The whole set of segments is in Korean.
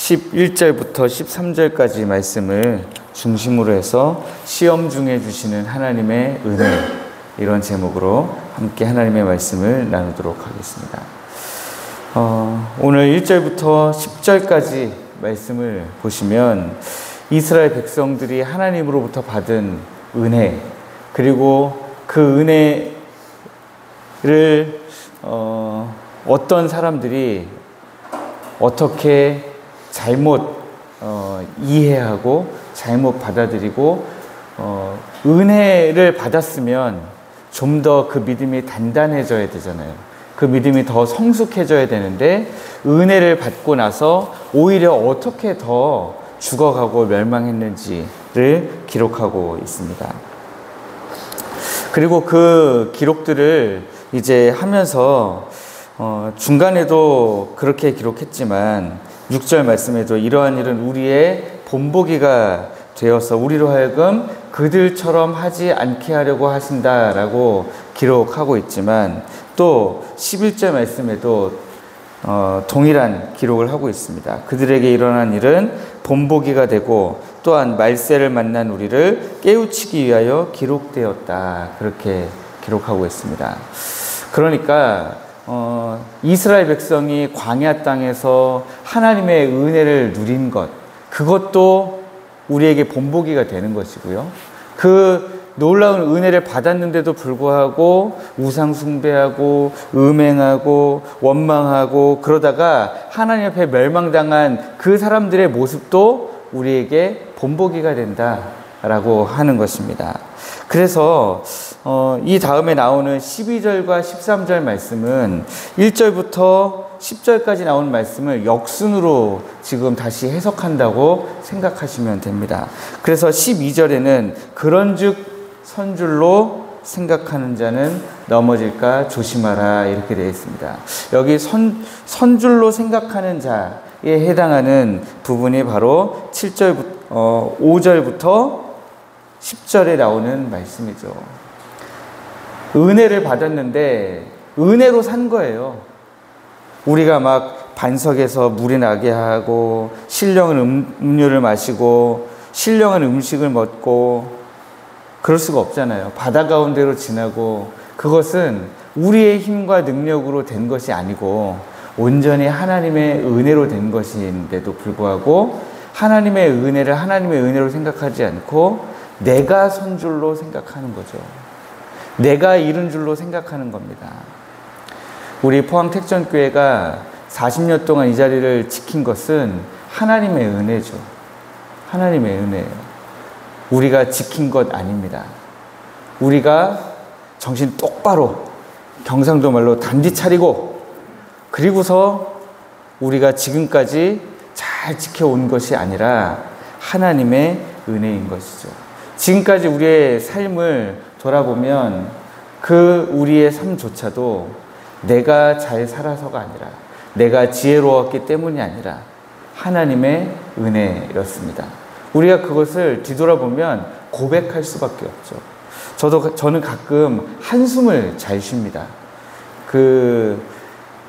11절부터 13절까지 말씀을 중심으로 해서 시험 중에 주시는 하나님의 은혜, 이런 제목으로 함께 하나님의 말씀을 나누도록 하겠습니다. 오늘 1절부터 10절까지 말씀을 보시면 이스라엘 백성들이 하나님으로부터 받은 은혜, 그리고 그 은혜를 어떤 사람들이 어떻게 잘못 이해하고 잘못 받아들이고 은혜를 받았으면 좀 더 그 믿음이 단단해져야 되잖아요. 그 믿음이 더 성숙해져야 되는데 은혜를 받고 나서 오히려 어떻게 더 죽어가고 멸망했는지를 기록하고 있습니다. 그리고 그 기록들을 이제 하면서 중간에도 그렇게 기록했지만 6절 말씀에도 이러한 일은 우리의 본보기가 되어서 우리로 하여금 그들처럼 하지 않게 하려고 하신다라고 기록하고 있지만, 또 11절 말씀에도 동일한 기록을 하고 있습니다. 그들에게 일어난 일은 본보기가 되고 또한 말세를 만난 우리를 깨우치기 위하여 기록되었다, 그렇게 기록하고 있습니다. 그러니까 이스라엘 백성이 광야 땅에서 하나님의 은혜를 누린 것, 그것도 우리에게 본보기가 되는 것이고요. 그 놀라운 은혜를 받았는데도 불구하고 우상 숭배하고 음행하고 원망하고 그러다가 하나님 앞에 멸망당한 그 사람들의 모습도 우리에게 본보기가 된다라고 하는 것입니다. 그래서 이 다음에 나오는 12절과 13절 말씀은 1절부터 10절까지 나오는 말씀을 역순으로 지금 다시 해석한다고 생각하시면 됩니다. 그래서 12절에는 그런즉 선줄로 생각하는 자는 넘어질까 조심하라, 이렇게 되어 있습니다. 여기 선줄로 생각하는 자에 해당하는 부분이 바로 5절부터 10절에 나오는 말씀이죠. 은혜를 받았는데 은혜로 산 거예요. 우리가 막 반석에서 물이 나게 하고 신령한 음료를 마시고 신령한 음식을 먹고 그럴 수가 없잖아요. 바다 가운데로 지나고, 그것은 우리의 힘과 능력으로 된 것이 아니고 온전히 하나님의 은혜로 된 것인데도 불구하고 하나님의 은혜로 생각하지 않고 내가 선 줄로 생각하는 거죠. 내가 이룬 줄로 생각하는 겁니다. 우리 포항택전교회가 40년 동안 이 자리를 지킨 것은 하나님의 은혜죠. 하나님의 은혜예요. 우리가 지킨 것 아닙니다. 우리가 정신 똑바로, 경상도 말로 단디 차리고, 그리고서 우리가 지금까지 잘 지켜온 것이 아니라 하나님의 은혜인 것이죠. 지금까지 우리의 삶을 돌아보면 그 우리의 삶조차도 내가 잘 살아서가 아니라, 내가 지혜로웠기 때문이 아니라 하나님의 은혜였습니다. 우리가 그것을 뒤돌아보면 고백할 수밖에 없죠. 저는 가끔 한숨을 잘 쉽니다.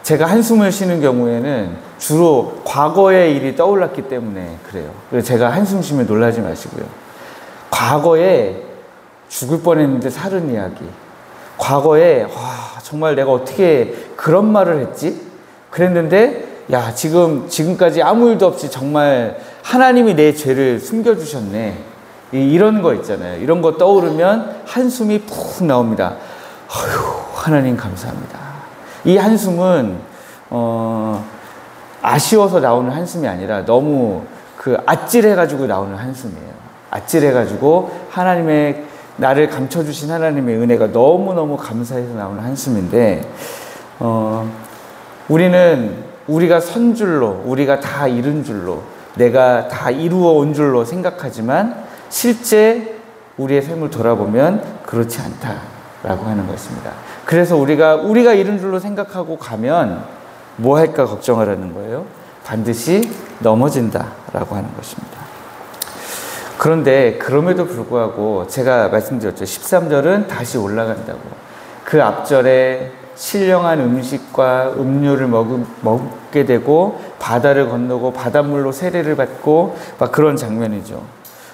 제가 한숨을 쉬는 경우에는 주로 과거의 일이 떠올랐기 때문에 그래요. 그래서 제가 한숨 쉬면 놀라지 마시고요. 과거에 죽을 뻔했는데 살은 이야기, 과거에 정말 내가 어떻게 그런 말을 했지? 그랬는데 지금까지 아무 일도 없이 정말 하나님이 내 죄를 숨겨주셨네, 이런 거 있잖아요. 이런 거 떠오르면 한숨이 푹 나옵니다. 하나님 감사합니다. 이 한숨은 아쉬워서 나오는 한숨이 아니라 너무 아찔해가지고 나오는 한숨이에요. 아찔해가지고 하나님의, 나를 감춰주신 하나님의 은혜가 너무너무 감사해서 나오는 한숨인데, 우리가 선 줄로, 우리가 다 이룬 줄로, 내가 다 이루어 온 줄로 생각하지만 실제 우리의 삶을 돌아보면 그렇지 않다라고 하는 것입니다. 그래서 우리가 이룬 줄로 생각하고 가면 뭐 할까 걱정하라는 거예요. 반드시 넘어진다라고 하는 것입니다. 그런데 그럼에도 불구하고 제가 말씀드렸죠. 13절은 다시 올라간다고. 그 앞절에 신령한 음식과 음료를 먹게 되고 바다를 건너고 바닷물로 세례를 받고 막 그런 장면이죠.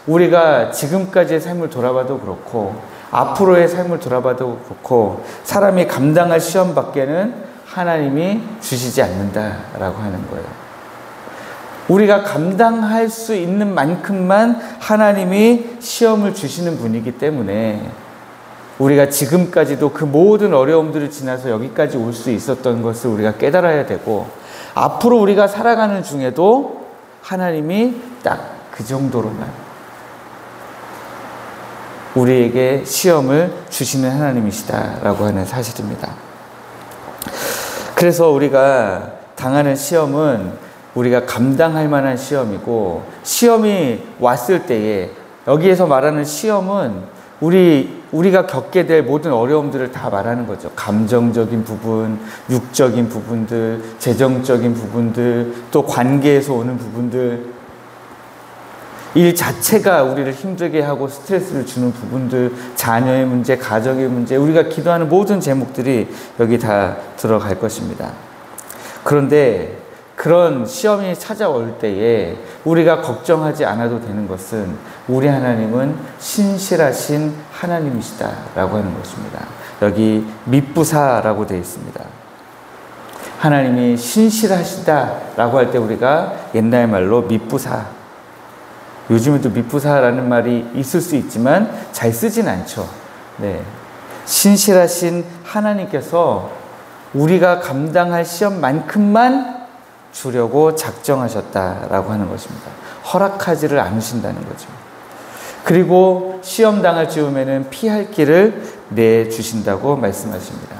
우리가 지금까지의 삶을 돌아봐도 그렇고 앞으로의 삶을 돌아봐도 그렇고 사람이 감당할 시험 밖에는 하나님이 주시지 않는다라고 하는 거예요. 우리가 감당할 수 있는 만큼만 하나님이 시험을 주시는 분이기 때문에 우리가 지금까지도 그 모든 어려움들을 지나서 여기까지 올 수 있었던 것을 우리가 깨달아야 되고 앞으로 우리가 살아가는 중에도 하나님이 딱 그 정도로만 우리에게 시험을 주시는 하나님이시다라고 하는 사실입니다. 그래서 우리가 당하는 시험은 우리가 감당할 만한 시험이고 시험이 왔을 때에 여기에서 말하는 시험은 우리가 겪게 될 모든 어려움들을 다 말하는 거죠. 감정적인 부분, 육적인 부분들, 재정적인 부분들, 또 관계에서 오는 부분들, 일 자체가 우리를 힘들게 하고 스트레스를 주는 부분들, 자녀의 문제, 가정의 문제, 우리가 기도하는 모든 제목들이 여기 다 들어갈 것입니다. 그런데 그런 시험이 찾아올 때에 우리가 걱정하지 않아도 되는 것은 우리 하나님은 신실하신 하나님이시다라고 하는 것입니다. 여기 미쁘사라고 되어 있습니다. 하나님이 신실하시다라고 할 때 우리가 옛날 말로 미쁘사, 요즘에도 미쁘사라는 말이 있을 수 있지만 잘 쓰진 않죠. 네. 신실하신 하나님께서 우리가 감당할 시험만큼만 주려고 작정하셨다라고 하는 것입니다. 허락하지를 않으신다는 거죠. 그리고 시험 당할 즈음에는 피할 길을 내주신다고 말씀하십니다.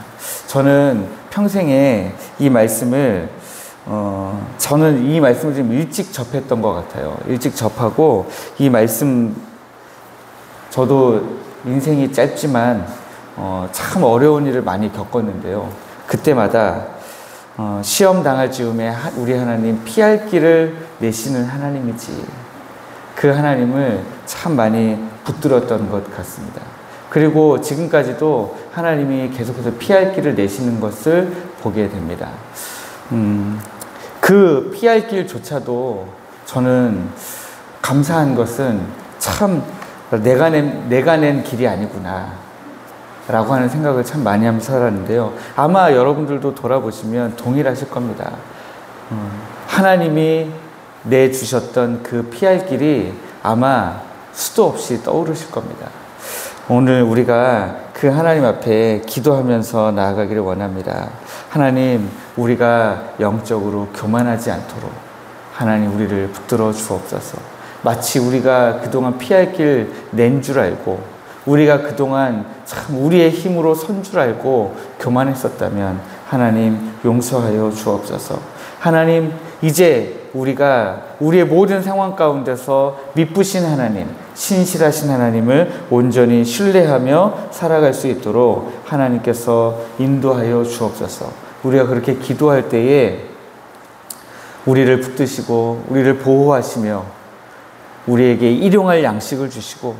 저는 평생에 이 말씀을 저는 이 말씀을 좀 일찍 접했던 것 같아요. 일찍 접하고 이 말씀, 저도 인생이 짧지만 참 어려운 일을 많이 겪었는데요. 그때마다 시험 당할 즈음에 우리 하나님 피할 길을 내시는 하나님이지, 그 하나님을 참 많이 붙들었던 것 같습니다. 그리고 지금까지도 하나님이 계속해서 피할 길을 내시는 것을 보게 됩니다. 그 피할 길조차도 저는 감사한 것은 참 내가 낸 길이 아니구나 라고 하는 생각을 참 많이 하면서 살았는데요. 아마 여러분들도 돌아보시면 동일하실 겁니다. 하나님이 내주셨던 그 피할 길이 아마 수도 없이 떠오르실 겁니다. 오늘 우리가 그 하나님 앞에 기도하면서 나아가기를 원합니다. 하나님, 우리가 영적으로 교만하지 않도록 하나님 우리를 붙들어 주옵소서. 마치 우리가 그동안 피할 길 낸 줄 알고 우리가 그동안 참 우리의 힘으로 선 줄 알고 교만했었다면 하나님 용서하여 주옵소서. 하나님, 이제 우리가 우리의 모든 상황 가운데서 미쁘신 하나님, 신실하신 하나님을 온전히 신뢰하며 살아갈 수 있도록 하나님께서 인도하여 주옵소서. 우리가 그렇게 기도할 때에 우리를 붙드시고 우리를 보호하시며 우리에게 일용할 양식을 주시고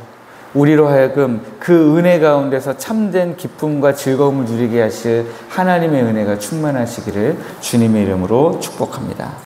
우리로 하여금 그 은혜 가운데서 참된 기쁨과 즐거움을 누리게 하실 하나님의 은혜가 충만하시기를 주님의 이름으로 축복합니다.